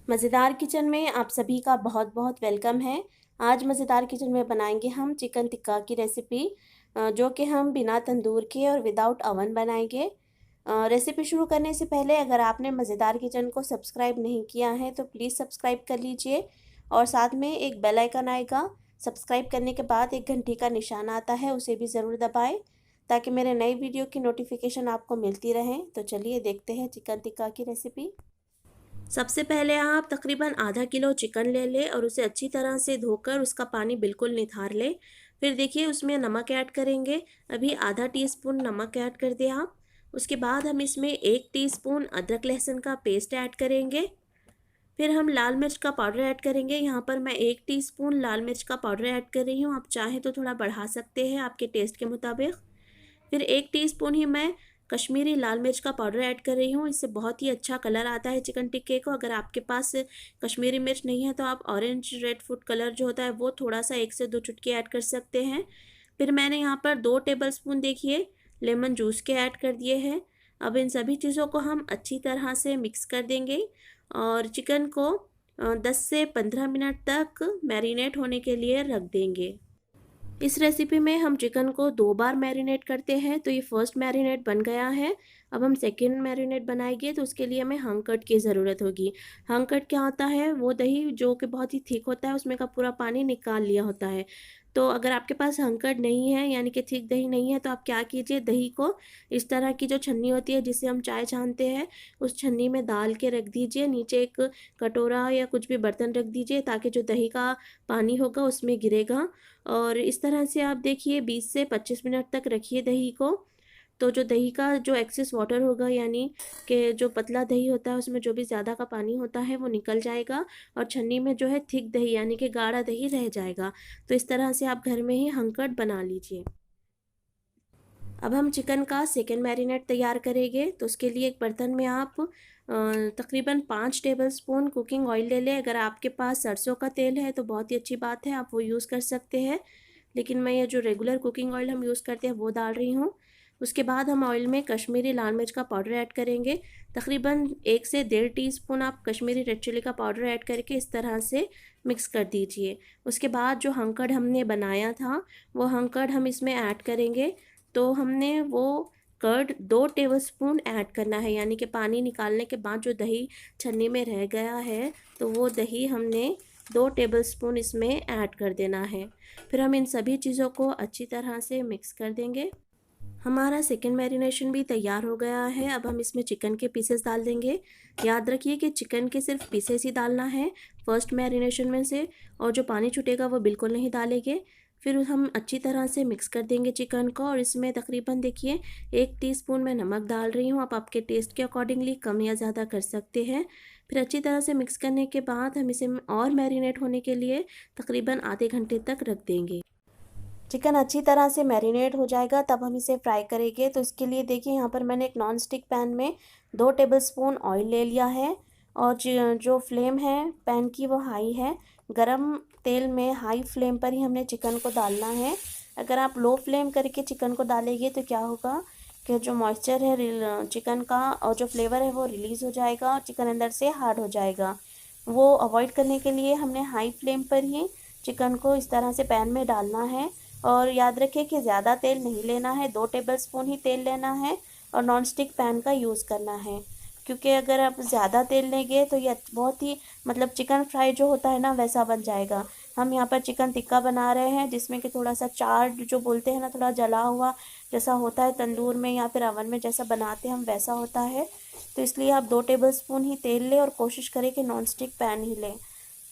मज़ेदार किचन में आप सभी का बहुत बहुत वेलकम है। आज मज़ेदार किचन में बनाएंगे हम चिकन टिक्का की रेसिपी, जो कि हम बिना तंदूर के और विदाउट अवन बनाएंगे। रेसिपी शुरू करने से पहले अगर आपने मज़ेदार किचन को सब्सक्राइब नहीं किया है तो प्लीज़ सब्सक्राइब कर लीजिए और साथ में एक बेल आइकन आएगा। सब्सक्राइब करने के बाद एक घंटी का निशान आता है, उसे भी ज़रूर दबाएं ताकि मेरे नई वीडियो की नोटिफिकेशन आपको मिलती रहे। तो चलिए देखते हैं चिकन टिक्का की रेसिपी। सबसे पहले आप तकरीबन आधा किलो चिकन ले लें और उसे अच्छी तरह से धोकर उसका पानी बिल्कुल निथार लें। फिर देखिए उसमें नमक ऐड करेंगे। अभी आधा टीस्पून नमक ऐड कर दें आप। उसके बाद हम इसमें 1 टीस्पून अदरक लहसुन का पेस्ट ऐड करेंगे। फिर हम लाल मिर्च का पाउडर ऐड करेंगे। यहाँ पर मैं 1 टीस्पून लाल मिर्च का पाउडर ऐड कर रही हूँ, आप चाहें तो थोड़ा बढ़ा सकते हैं आपके टेस्ट के मुताबिक। फिर 1 टीस्पून ही मैं कश्मीरी लाल मिर्च का पाउडर ऐड कर रही हूँ, इससे बहुत ही अच्छा कलर आता है चिकन टिक्के को। अगर आपके पास कश्मीरी मिर्च नहीं है तो आप ऑरेंज रेड फूड कलर जो होता है वो थोड़ा सा 1 से 2 चुटकी ऐड कर सकते हैं। फिर मैंने यहाँ पर 2 टेबलस्पून देखिए लेमन जूस के ऐड कर दिए हैं। अब इन सभी चीज़ों को हम अच्छी तरह से मिक्स कर देंगे और चिकन को 10 से 15 मिनट तक मैरिनेट होने के लिए रख देंगे। इस रेसिपी में हम चिकन को 2 बार मैरिनेट करते हैं, तो ये फर्स्ट मैरिनेट बन गया है। अब हम सेकंड मैरिनेट बनाएंगे तो उसके लिए हमें हंग कट की ज़रूरत होगी। हंग कट क्या होता है? वो दही जो कि बहुत ही थिक होता है, उसमें का पूरा पानी निकाल लिया होता है। तो अगर आपके पास हंग कट नहीं है यानी कि थिक दही नहीं है तो आप क्या कीजिए, दही को इस तरह की जो छन्नी होती है जिसे हम चाय छानते हैं उस छन्नी में डाल के रख दीजिए। नीचे एक कटोरा या कुछ भी बर्तन रख दीजिए ताकि जो दही का पानी होगा उसमें गिरेगा। और इस तरह से आप देखिए 20 से 25 मिनट तक रखिए दही को। तो जो दही का जो एक्सेस वाटर होगा यानी कि जो पतला दही होता है उसमें जो भी ज़्यादा का पानी होता है वो निकल जाएगा और छन्नी में जो है थिक दही यानी कि गाढ़ा दही रह जाएगा। तो इस तरह से आप घर में ही हंकट बना लीजिए। अब हम चिकन का सेकेंड मैरिनेट तैयार करेंगे, तो उसके लिए एक बर्तन में आप तकरीबन 5 टेबलस्पून कुकिंग ऑयल ले लें। अगर आपके पास सरसों का तेल है तो बहुत ही अच्छी बात है, आप वो यूज़ कर सकते हैं, लेकिन मैं ये जो रेगुलर कुकिंग ऑयल हम यूज़ करते हैं वो डाल रही हूँ। उसके बाद हम ऑयल में कश्मीरी लाल मिर्च का पाउडर ऐड करेंगे। तकरीबन 1 से 1.5 टीस्पून आप कश्मीरी रेड चिली का पाउडर ऐड करके इस तरह से मिक्स कर दीजिए। उसके बाद जो हंकड़ हमने बनाया था वो हंकड़ हम इसमें ऐड करेंगे। तो हमने वो कर्ड 2 टेबलस्पून ऐड करना है, यानी कि पानी निकालने के बाद जो दही छन्नी में रह गया है तो वो दही हमने 2 टेबलस्पून इसमें ऐड कर देना है। फिर हम इन सभी चीज़ों को अच्छी तरह से मिक्स कर देंगे। हमारा सेकेंड मैरिनेशन भी तैयार हो गया है। अब हम इसमें चिकन के पीसेस डाल देंगे। याद रखिए कि चिकन के सिर्फ पीसेस ही डालना है फर्स्ट मैरिनेशन में से, और जो पानी छूटेगा वो बिल्कुल नहीं डालेंगे। फिर हम अच्छी तरह से मिक्स कर देंगे चिकन को और इसमें तकरीबन देखिए 1 टीस्पून मैं नमक डाल रही हूँ। आप आपके टेस्ट के अकॉर्डिंगली कम या ज़्यादा कर सकते हैं। फिर अच्छी तरह से मिक्स करने के बाद हम इसे और मैरिनेट होने के लिए तकरीबन आधे घंटे तक रख देंगे। चिकन अच्छी तरह से मैरिनेट हो जाएगा तब हम इसे फ्राई करेंगे। तो इसके लिए देखिए यहाँ पर मैंने एक नॉन स्टिक पैन में 2 टेबलस्पून ऑयल ले लिया है और जो फ्लेम है पैन की वो हाई है। गरम तेल में हाई फ्लेम पर ही हमने चिकन को डालना है। अगर आप लो फ्लेम करके चिकन को डालेंगे तो क्या होगा कि जो मॉइस्चर है चिकन का और जो फ्लेवर है वो रिलीज़ हो जाएगा और चिकन अंदर से हार्ड हो जाएगा। वो अवॉइड करने के लिए हमने हाई फ्लेम पर ही चिकन को इस तरह से पैन में डालना है। और याद रखें कि ज़्यादा तेल नहीं लेना है, 2 टेबलस्पून ही तेल लेना है और नॉन स्टिक पैन का यूज़ करना है। क्योंकि अगर आप ज़्यादा तेल लेंगे तो ये बहुत ही मतलब चिकन फ्राई जो होता है ना वैसा बन जाएगा। हम यहाँ पर चिकन टिक्का बना रहे हैं जिसमें कि थोड़ा सा चार्ड जो बोलते हैं ना, थोड़ा जला हुआ जैसा होता है तंदूर में या फिर अवन में जैसा बनाते हैं हम वैसा होता है। तो इसलिए आप 2 टेबलस्पून ही तेल लें और कोशिश करें कि नॉन स्टिक पैन ही लें।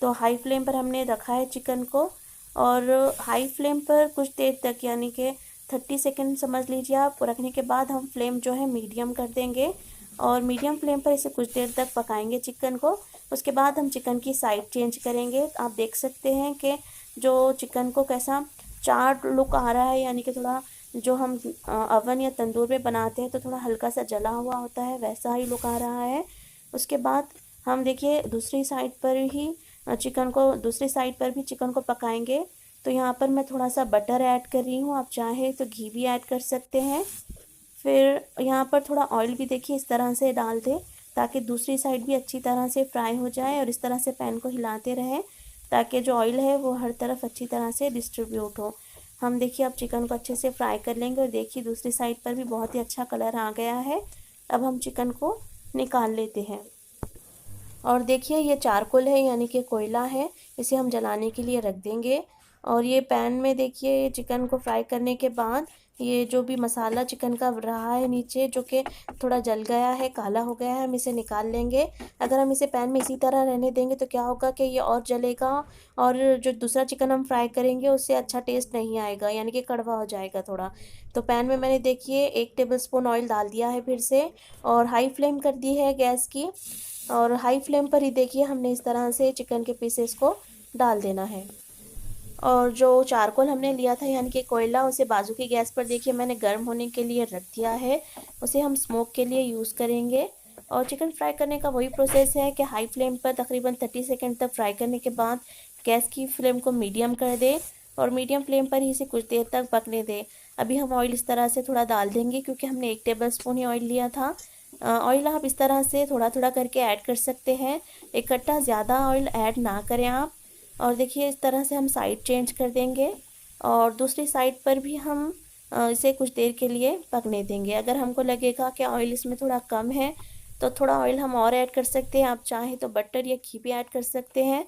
तो हाई फ्लेम पर हमने रखा है चिकन को और हाई फ्लेम पर कुछ देर तक यानी कि 30 सेकेंड समझ लीजिए आप, रखने के बाद हम फ्लेम जो है मीडियम कर देंगे और मीडियम फ्लेम पर इसे कुछ देर तक पकाएंगे चिकन को। उसके बाद हम चिकन की साइड चेंज करेंगे। आप देख सकते हैं कि जो चिकन को कैसा चार्ड लुक आ रहा है, यानी कि थोड़ा जो हम अवन या तंदूर में बनाते हैं तो थोड़ा हल्का सा जला हुआ होता है वैसा ही लुक आ रहा है। उसके बाद हम देखिए दूसरी साइड पर ही चिकन को दूसरी साइड पर भी चिकन को पकाएंगे। तो यहाँ पर मैं थोड़ा सा बटर ऐड कर रही हूँ, आप चाहे तो घी भी ऐड कर सकते हैं। फिर यहाँ पर थोड़ा ऑयल भी देखिए इस तरह से डाल दें ताकि दूसरी साइड भी अच्छी तरह से फ्राई हो जाए। और इस तरह से पैन को हिलाते रहें ताकि जो ऑयल है वो हर तरफ अच्छी तरह से डिस्ट्रीब्यूट हो। हम देखिए अब चिकन को अच्छे से फ्राई कर लेंगे और देखिए दूसरी साइड पर भी बहुत ही अच्छा कलर आ गया है। अब हम चिकन को निकाल लेते हैं। और देखिए ये चारकोल है यानी कि कोयला है, इसे हम जलाने के लिए रख देंगे। और ये पैन में देखिए चिकन को फ्राई करने के बाद ये जो भी मसाला चिकन का रहा है नीचे जो कि थोड़ा जल गया है, काला हो गया है, हम इसे निकाल लेंगे। अगर हम इसे पैन में इसी तरह रहने देंगे तो क्या होगा कि ये और जलेगा और जो दूसरा चिकन हम फ्राई करेंगे उससे अच्छा टेस्ट नहीं आएगा, यानी कि कड़वा हो जाएगा थोड़ा। तो पैन में मैंने देखिए 1 टेबलस्पून ऑयल डाल दिया है फिर से, और हाई फ्लेम कर दी है गैस की। और हाई फ्लेम पर ही देखिए हमने इस तरह से चिकन के पीसेस को डाल देना है। और जो चारकोल हमने लिया था यानी कि कोयला, उसे बाजू की गैस पर देखिए मैंने गर्म होने के लिए रख दिया है। उसे हम स्मोक के लिए यूज़ करेंगे। और चिकन फ्राई करने का वही प्रोसेस है कि हाई फ्लेम पर तकरीबन 30 सेकंड तक फ्राई करने के बाद गैस की फ्लेम को मीडियम कर दें और मीडियम फ्लेम पर ही इसे कुछ देर तक पकने दें। अभी हम ऑयल इस तरह से थोड़ा डाल देंगे क्योंकि हमने 1 टेबलस्पून ही ऑयल लिया था। ऑयल आप इस तरह से थोड़ा थोड़ा करके ऐड कर सकते हैं, इकट्ठा ज़्यादा ऑयल ऐड ना करें आप। और देखिए इस तरह से हम साइड चेंज कर देंगे और दूसरी साइड पर भी हम इसे कुछ देर के लिए पकने देंगे। अगर हमको लगेगा कि ऑयल इसमें थोड़ा कम है तो थोड़ा ऑयल हम और ऐड कर सकते हैं। आप चाहें तो बटर या घी भी ऐड कर सकते हैं।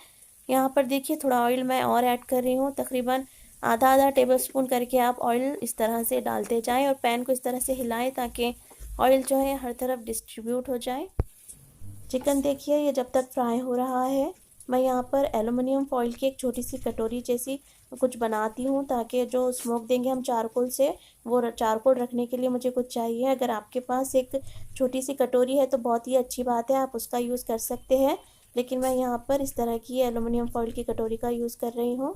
यहाँ पर देखिए थोड़ा ऑयल मैं और ऐड कर रही हूँ, तकरीबन आधा आधा टेबलस्पून करके आप ऑयल इस तरह से डालते जाएं और पैन को इस तरह से हिलाएं ताकि ऑयल जो है हर तरफ डिस्ट्रीब्यूट हो जाए। चिकन देखिए ये जब तक फ्राई हो रहा है मैं यहाँ पर एलुमिनियम फॉइल की एक छोटी सी कटोरी जैसी कुछ बनाती हूँ ताकि जो स्मोक देंगे हम चारकोल से, वो चारकोल रखने के लिए मुझे कुछ चाहिए। अगर आपके पास एक छोटी सी कटोरी है तो बहुत ही अच्छी बात है, आप उसका यूज़ कर सकते हैं। लेकिन मैं यहाँ पर इस तरह की एलुमिनियम फॉइल की कटोरी का यूज़ कर रही हूँ।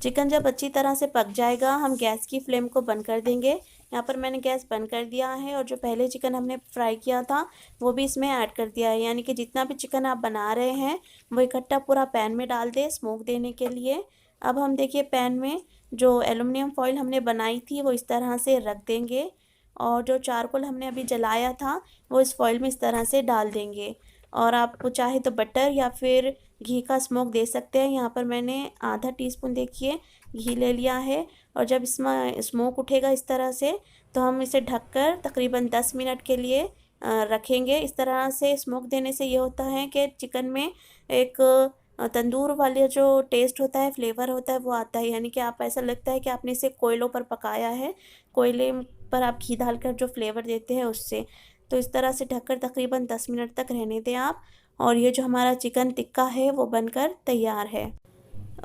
चिकन जब अच्छी तरह से पक जाएगा हम गैस की फ्लेम को बंद कर देंगे। यहाँ पर मैंने गैस बंद कर दिया है और जो पहले चिकन हमने फ्राई किया था वो भी इसमें ऐड कर दिया है, यानी कि जितना भी चिकन आप बना रहे हैं वो इकट्ठा पूरा पैन में डाल दें स्मोक देने के लिए। अब हम देखिए पैन में जो एलुमिनियम फॉइल हमने बनाई थी वो इस तरह से रख देंगे और जो चारकोल हमने अभी जलाया था वो इस फॉइल में इस तरह से डाल देंगे। और आप चाहे तो बटर या फिर घी का स्मोक दे सकते हैं। यहाँ पर मैंने आधा टीस्पून देखिए घी ले लिया है। और जब इसमें स्मोक उठेगा इस तरह से तो हम इसे ढककर तकरीबन 10 मिनट के लिए रखेंगे। इस तरह से स्मोक देने से ये होता है कि चिकन में एक तंदूर वाले जो टेस्ट होता है, फ्लेवर होता है वो आता है, यानी कि आप ऐसा लगता है कि आपने इसे कोयलों पर पकाया है, कोयले पर आप घी डालकर जो फ्लेवर देते हैं उससे। तो इस तरह से ढककर तकरीबन 10 मिनट तक रहने दें आप। और ये जो हमारा चिकन टिक्का है वो बनकर तैयार है।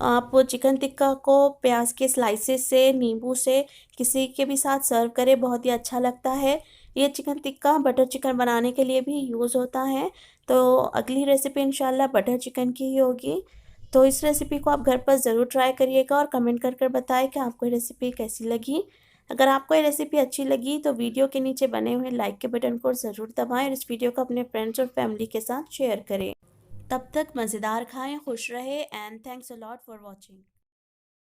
आप चिकन टिक्का को प्याज के स्लाइसेस से, नींबू से, किसी के भी साथ सर्व करें, बहुत ही अच्छा लगता है। ये चिकन टिक्का बटर चिकन बनाने के लिए भी यूज़ होता है। तो अगली रेसिपी इंशाल्लाह बटर चिकन की ही होगी। तो इस रेसिपी को आप घर पर ज़रूर ट्राई करिएगा और कमेंट कर कर बताएं कि आपको ये रेसिपी कैसी लगी। अगर आपको ये रेसिपी अच्छी लगी तो वीडियो के नीचे बने हुए लाइक के बटन को ज़रूर दबाएं और इस वीडियो को अपने फ्रेंड्स और फैमिली के साथ शेयर करें। तब तक मज़ेदार खाएं, खुश रहें and thanks a lot for watching.